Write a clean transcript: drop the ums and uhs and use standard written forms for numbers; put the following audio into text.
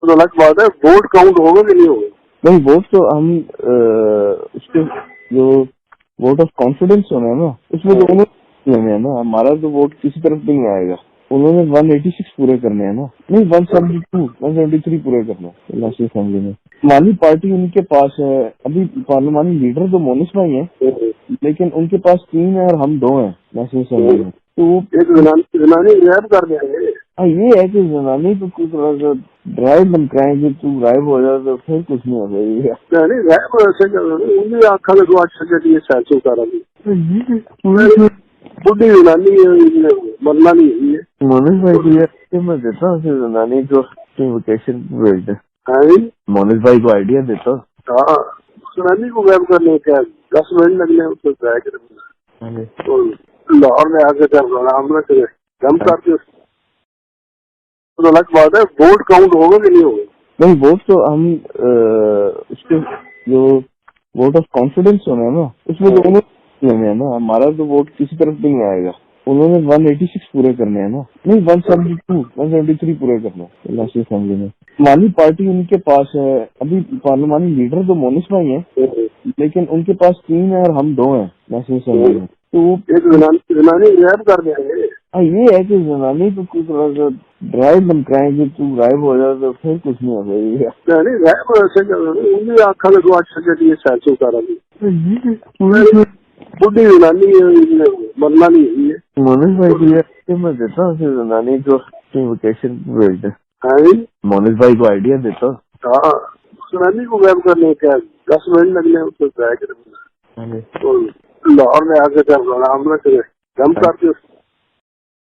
तो अलग बात है, वोट काउंट होगा कि नहीं होगा? नहीं, वोट तो हम उसके जो वोट ऑफ कॉन्फिडेंस होना है ना, उसमें तो उन्होंने लेने हैं ना, हमारा तो वोट किसी तरफ भी नहीं आएगा। उन्होंने 186 पूरे करने हैं ना, नहीं 173 पूरे करने हैं नेशनल असेंबली में। माली पार्टी उनके पास है, अभी पार्लियामानी लीडर तो मोनिस भाई हैं, लेकिन उनके पास 3 है और हम 2 हैं नेशनल असेंबली में। तो वो एक जनानी रैप कर देंगे। हाँ, ये है कि जनानी तो कुछ थोड़ा सा ड्राइव धमकाएंगे, तू गायब हो जाए तो फिर कुछ नहीं हो जाएगा। नहीं रैप ऐसे उन्हें आखा लगो 8 सेकंड ये सैचो कर बुढ़ी जनानी मरना नहीं है। मोनिस भाई को ये मैं देता हूँ जनानी को वेकेशन भेज दे। मोनिस भाई को आइडिया देता हूँ। हाँ, जनानी को गायब करने क्या 10 मिनट लगने उसको ट्राई करेंगे तो लाहौर में आके कर हमला करे कम करके तो अलग बात है, वोट काउंट होगा कि नहीं होगा? नहीं, वोट तो हम उसके जो वोट ऑफ कॉन्फिडेंस होना है ना, उसमें तो उन्होंने लेने हैं ना, हमारा तो वोट किसी तरफ भी नहीं आएगा। उन्होंने 186 पूरे करने हैं ना, नहीं 173 पूरे करने हैं नेशनल असेंबली में। माली पार्टी उनके पास है, अभी पार्लियामानी लीडर तो मोनिस भाई हैं, लेकिन उनके पास 3 है और हम 2 हैं नेशनल असेंबली में। तो वो एक जनानी रैप कर देंगे। हाँ, ये है कि जनानी तो कुछ थोड़ा सा ड्राइव धमकाएंगे, तू गायब हो जाए तो फिर कुछ नहीं हो जाएगा। नहीं रैप ऐसे उन्हें आखा लगो 8 सेकंड ये सैचो कर बुढ़ी जनानी मरना नहीं है। मोनिस भाई को ये मैं देता हूँ जनानी को वेकेशन भेज दे। मोनिस भाई को आइडिया देता हूँ। हाँ, जनानी को गायब करने क्या 10 मिनट लगने उसको ट्राई करेंगे तो लाहौर में आके कर हमला करे कम करके